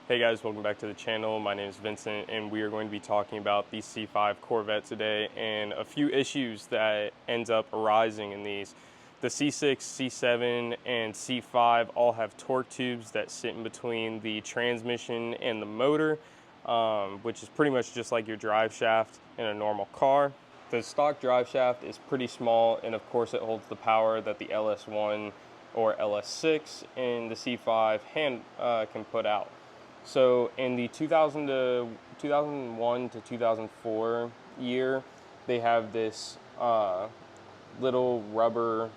Hey guys, welcome back to the channel. My name is Vincent and we are going to be talking about the C5 Corvette today and a few issues that ends up arising in these. The C6, C7, and C5 all have torque tubes that sit in between the transmission and the motor, which is pretty much just like your drive shaft in a normal car. The stock drive shaft is pretty small, and of course it holds the power that the LS1 or LS6 in the C5 can put out. So in the 2001 to 2004 year, they have this little rubber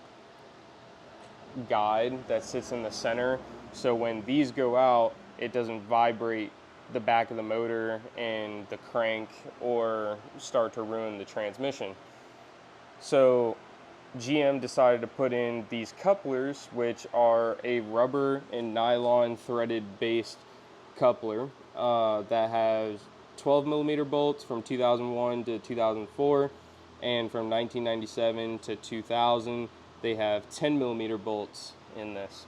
guide that sits in the center. So when these go out, it doesn't vibrate the back of the motor and the crank or start to ruin the transmission. So GM decided to put in these couplers, which are a rubber and nylon threaded based coupler that has 12 millimeter bolts from 2001 to 2004, and from 1997 to 2000 they have 10 millimeter bolts in this.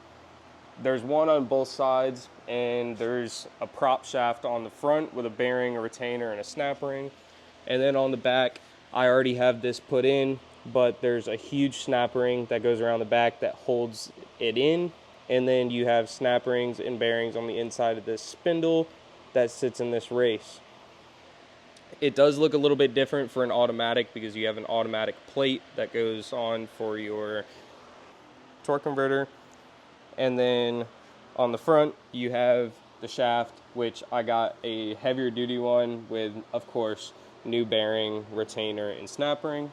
There's one on both sides, and there's a prop shaft on the front with a bearing, a retainer, and a snap ring. And then on the back, I already have this put in, but there's a huge snap ring that goes around the back that holds it in. And then you have snap rings and bearings on the inside of this spindle that sits in this race. It does look a little bit different for an automatic because you have an automatic plate that goes on for your torque converter. And then on the front, you have the shaft, which I got a heavier duty one with, of course, new bearing, retainer, and snap ring.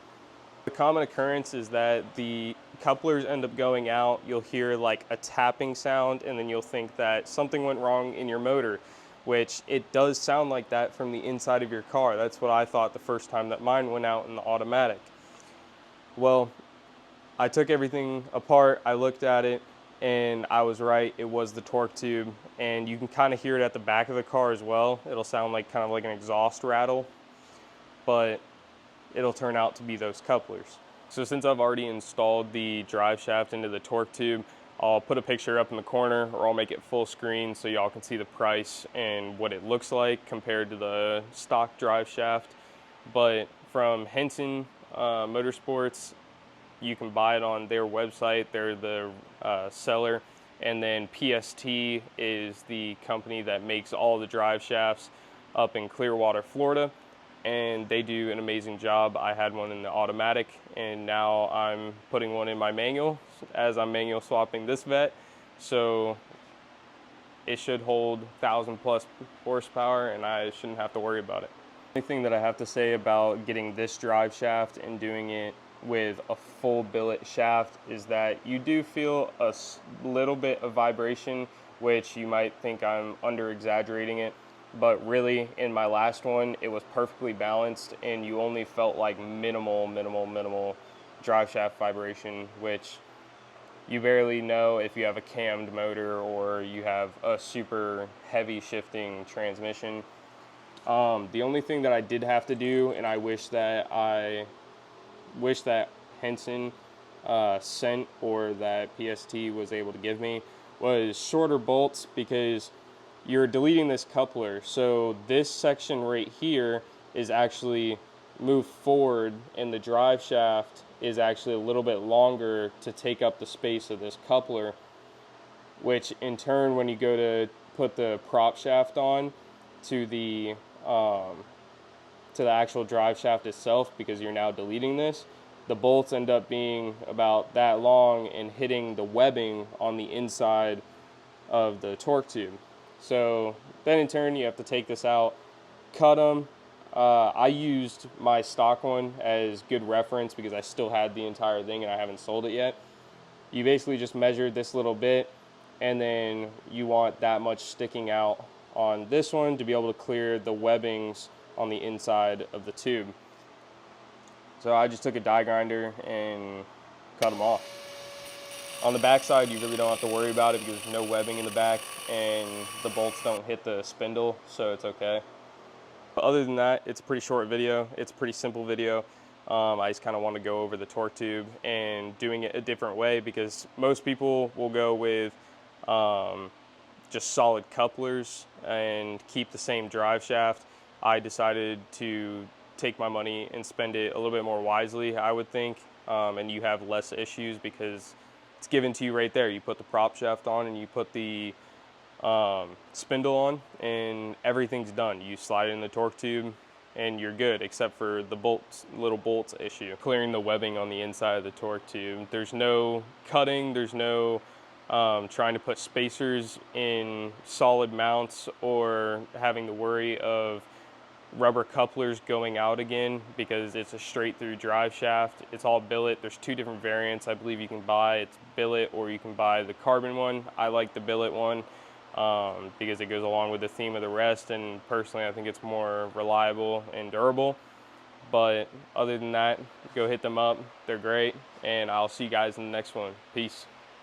The common occurrence is that the couplers end up going out. You'll hear like a tapping sound, and then you'll think that something went wrong in your motor, which it does sound like that from the inside of your car. That's what I thought the first time that mine went out in the automatic. Well, I took everything apart, I looked at it, and I was right. It was the torque tube, and you can kind of hear it at the back of the car as well. It'll sound like kind of like an exhaust rattle, but it'll turn out to be those couplers. So since I've already installed the drive shaft into the torque tube, I'll put a picture up in the corner, or I'll make it full screen so y'all can see the price and what it looks like compared to the stock drive shaft. But from Henson Motorsports, you can buy it on their website. They're the seller. And then PST is the company that makes all the drive shafts up in Clearwater, Florida. And they do an amazing job. I had one in the automatic, and now I'm putting one in my manual as I'm manual swapping this vet. So it should hold 1,000+ horsepower, and I shouldn't have to worry about it. The only thing that I have to say about getting this drive shaft and doing it with a full billet shaft is that you do feel a little bit of vibration, which you might think I'm under exaggerating it. But really, in my last one, it was perfectly balanced, and you only felt like minimal drive shaft vibration, which you barely know if you have a cammed motor or you have a super heavy shifting transmission. The only thing that I did have to do, and I wish that Henson sent, or that PST was able to give me, was shorter bolts, because you're deleting this coupler. So this section right here is actually moved forward, and the drive shaft is actually a little bit longer to take up the space of this coupler, which in turn, when you go to put the prop shaft on to the actual drive shaft itself, because you're now deleting this, the bolts end up being about that long and hitting the webbing on the inside of the torque tube. So then in turn, you have to take this out, cut them. I used my stock one as good reference because I still had the entire thing and I haven't sold it yet. You basically just measured this little bit, and then you want that much sticking out on this one to be able to clear the webbings on the inside of the tube. So I just took a die grinder and cut them off. On the back side, you really don't have to worry about it because there's no webbing in the back, and the bolts don't hit the spindle, so it's okay. But other than that, it's a pretty short video. It's a pretty simple video. I just kind of want to go over the torque tube and doing it a different way, because most people will go with just solid couplers and keep the same drive shaft, I decided to take my money and spend it a little bit more wisely, I would think, and you have less issues because it's given to you right there. You put the prop shaft on and you put the spindle on and everything's done. You slide it in the torque tube and you're good, except for the bolts, little bolts issue. Clearing the webbing on the inside of the torque tube. There's no cutting, there's no trying to put spacers in solid mounts or having the worry of rubber couplers going out again because it's a straight through drive shaft. It's all billet. There's two different variants I believe you can buy. It's billet or you can buy the carbon one. I like the billet one because it goes along with the theme of the rest, and personally I think it's more reliable and durable. But other than that, go hit them up. They're great, and I'll see you guys in the next one. Peace.